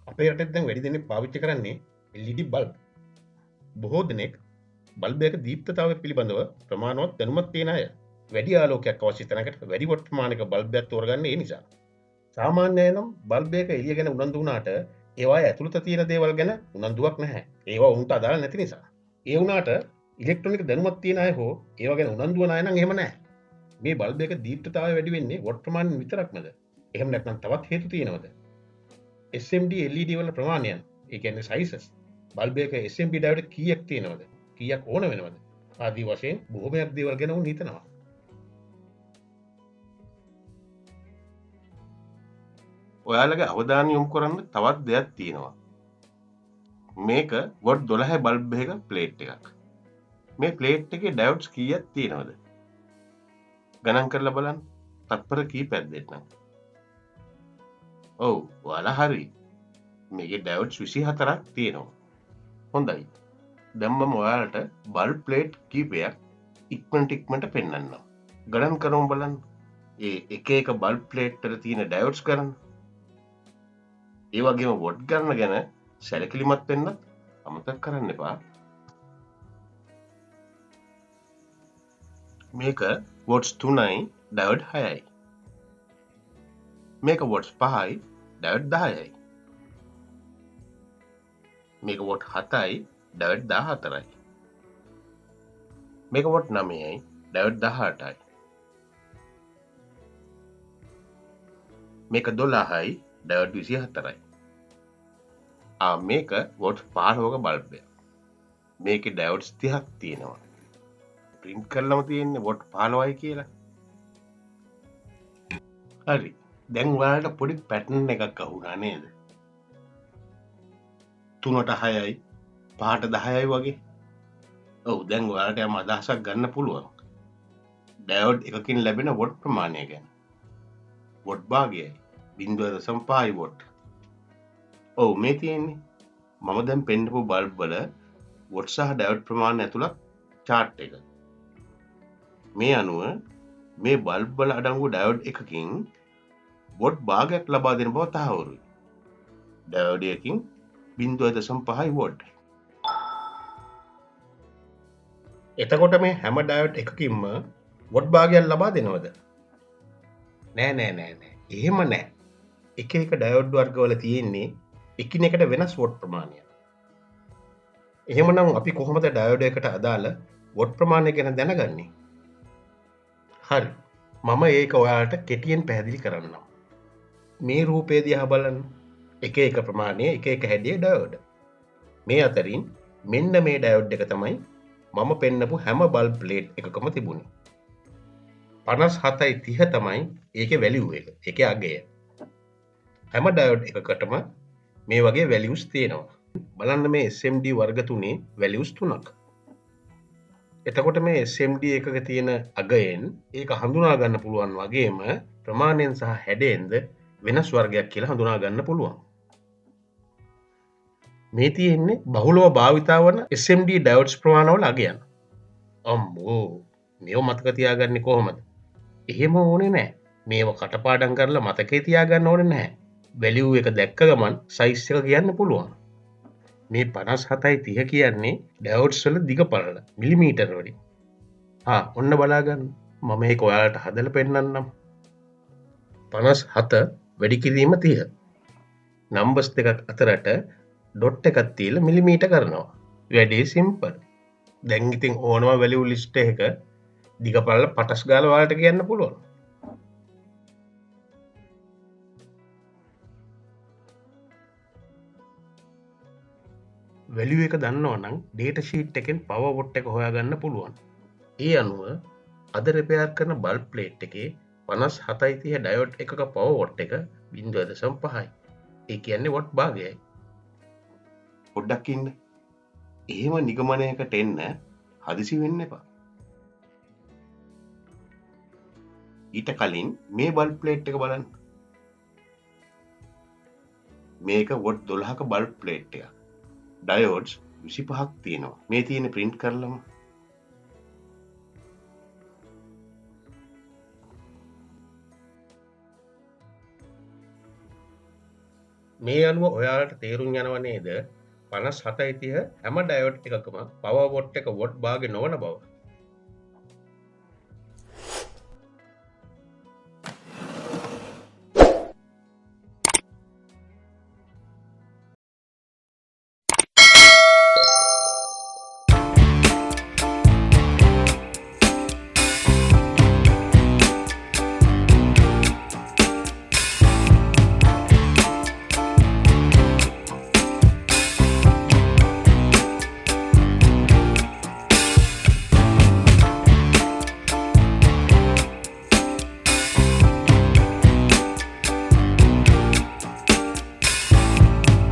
අපේ රටේ දැන් වැඩි දෙනෙක් පාවිච්චි කරන්නේ LED බල්බ්. බොහෝ දෙනෙක් බල්බයක දීප්තතාවය පිළිබඳව ප්‍රමාණවත් දැනුමක් තියෙන අය. වැඩි ආලෝකයක් අවශ්‍ය තැනකට වැඩි වොට් ප්‍රමාණයක බල්බයක් තෝරගන්නේ ඒ නිසා. සාමාන්‍යයෙන් නම් බල්බයක එළිය ගැන උනන්දු වුණාට ඒවායේ ඇතුළත තියෙන දේවල් ගැන උනන්දුවක් නැහැ. ඒවා උන්ට අදාළ නැති නිසා. ඒ වුණාට ඉලෙක්ට්‍රොනික දැනුමක් තියෙන අය හෝ ඒවා ගැන උනන්දු වන අය නම් එහෙම නැහැ. මේ බල්බයක දීප්තතාවය වැඩි වෙන්නේ වොට් ප්‍රමාණයෙන් විතරක්මද? එහෙම නැත්නම් තවත් හේතු තියෙනවද? SMD LED වල ප්‍රමාණයන්, ඒ කියන්නේ sizes, බල්බයක SMD ඩයෝඩ් කීයක් තියෙනවද? කීයක් ඕන වෙනවද? ආදී වශයෙන් බොහොමයක් දේවල් ගැන උන් හිතනවා. ඔයාලගේ අවධානය යොමු කරන්න තවත් දෙයක් තියෙනවා. මේක වොට් 12 බල්බ් එකක ප්ලේට් එකක්. මේ ප්ලේට් එකේ ඩයෝඩ්ස් කීයක් තියෙනවද? ගණන් කරලා බලන්න. තත්පර කීපයක් දෙන්නම්. ඔව්, ඔයාලා හරි. මේකේ ඩයෝඩ්ස් 24ක් තියෙනවා. හොඳයි. දැන් මම ඔයාලට බල්බ් ප්ලේට් කීපයක් ඉක්මනට පෙන්වන්නම්. ගණන් කරමු බලන්න. ඒ එක එක බල්බ් ප්ලේට් වල තියෙන ඩයෝඩ්ස් ගණන්. ඒ වගේම වොට් ගණන ගැන සැලකිලිමත් වෙන්න අමතක කරන්න එපා. මේක වොට්ස් 3යි ඩයෝඩ් 6යි. මේක වොට්ස් 5යි ඩයෝඩ් 10යි. මේක වොට් 7යි ඩයෝඩ් 14යි. මේක වොට් 9යි ඩයෝඩ් 18යි. මේක 12යි ඩයෝඩ් 24යි. මේක වොට් 15ක බල්බයක්. මේකේ ඩයෝඩ්ස් 30ක් තියෙනවා. ප්‍රින්ට් කරලම තියෙන්නේ වොට් 15යි කියලා. හරි. දැන් ඔයාලට පොඩි පැටර්න් එකක් අහුණා නේද? 3ට 6යි 5ට 10යි වගේ. ඔව්, දැන් ඔයාලට යම් අදහසක් ගන්න පුළුවන්. ඩයෝඩ් එකකින් ලැබෙන වොට් ප්‍රමාණය ගැන. වොට් භාගයයි 0.5 වොට්. ඔව්, මේ තියෙන්නේ මම දැන් පෙන්නපු බල්බ් වල වොට් සහ ඩයෝඩ් ප්‍රමාණය ඇතුළත් chart එක. මේ අනුව මේ බල්බ් වල අඩංගු ඩයෝඩ් එකකින් වොට් භාගයක් ලබා දෙන බව තහවුරුයි. ඩයෝඩ් එකකින් 0.5 වොට්. එතකොට මේ හැම ඩයෝඩ් එකකින්ම වොට් භාගයක් ලබා දෙනවද? නෑ. එහෙම නෑ. එක එක ඩයෝඩ් වර්ගවල තියෙන්නේ එකිනෙකට වෙනස් වොට් ප්‍රමාණයක්. එහෙමනම් අපි කොහොමද ඩයෝඩ් එකට අදාළ වොට් ප්‍රමාණය ගැන දැනගන්නේ? හරි. මම ඒක ඔයාලට කෙටියෙන් පැහැදිලි කරන්නම්. මේ රූපය දිහා බලන්න. එක එක ප්‍රමාණය එක එක හැඩයේ ඩයෝඩ්. මේ අතරින් මෙන්න මේ ඩයෝඩ් එක තමයි මම පෙන්නපු හැම බල්බ් ප්ලේට් එකකම තිබුණේ. 57යි 30 තමයි ඒකේ වැලියු එක. ඒකේ අගය. හැම ඩයෝඩ් එකකටම මේ වගේ වැලියුස් තියෙනවා. බලන්න මේ SMD වර්ග 3 වැලියුස් 3ක්. එතකොට මේ SMD එකක තියෙන අගයෙන් ඒක හඳුනා ගන්න පුළුවන් වගේම ප්‍රමාණයෙන් සහ හැඩයෙන්ද වෙනස් වර්ගයක් කියලා හඳුනා ගන්න පුළුවන්. මේ තියෙන්නේ බහුලව භාවිතා වන SMD ඩයෝඩ්ස් ප්‍රමාණවල අගයන්. අම්මෝ, මේව මතක තියාගන්නේ කොහොමද? එහෙම ඕනේ නැහැ. මේව කටපාඩම් කරලා මතකේ තියාගන්න ඕනේ නැහැ. වැලියු එක දැක්ක ගමන් සයිස් එක කියන්න පුළුවන්. මේ 57යි 30 කියන්නේ ඩයෝඩ්ස් වල දිග පළල මිලිමීටර වලින්. ඔන්න බලාගන්න. මම මේක ඔයාලට හදලා පෙන්නන්නම්. 57 වැඩි කිරීම 30. නම්බර්ස් දෙකක් අතරට ඩොට් එකක් තියලා මිලිමීටර කරනවා. වැඩේ සිම්පල්. දැන් ඉතින් ඕනම වැලියු ලිස්ට් එකක දිග පළල පටස් ගාලා ඔයාලට කියන්න පුළුවන්. වැලියු එක දන්නවා නම් ඩේටා ෂීට් එකෙන් පවර් වොට් එක හොයාගන්න පුළුවන්. ඒ අනුව අද රිපෙයාර් කරන බල්බ් ප්ලේට් එකේ 57යි 30 ඩයෝඩ් එකක පවර් වොට් එක 0.5යි. ඒ කියන්නේ වොට් භාගයයි. පොඩ්ඩක් ඉන්න. එහෙම නිගමනයකට එන්න හදිසි වෙන්න එපා. ඊට කලින් මේ බල්බ් ප්ලේට් එක බලන්න. මේක වොට් 12ක බල්බ් ප්ලේට් එකක්. ඩයෝඩ්ස් 25ක් තියෙනවා. මේ තියෙන ප්‍රින්ට් කරලම. මේ අනුව ඔයාලට තේරුම් යනව නේද 57 හැම ඩයෝඩ් එකකම පවර් වොට් එක වොට් භාගය නොවන බව.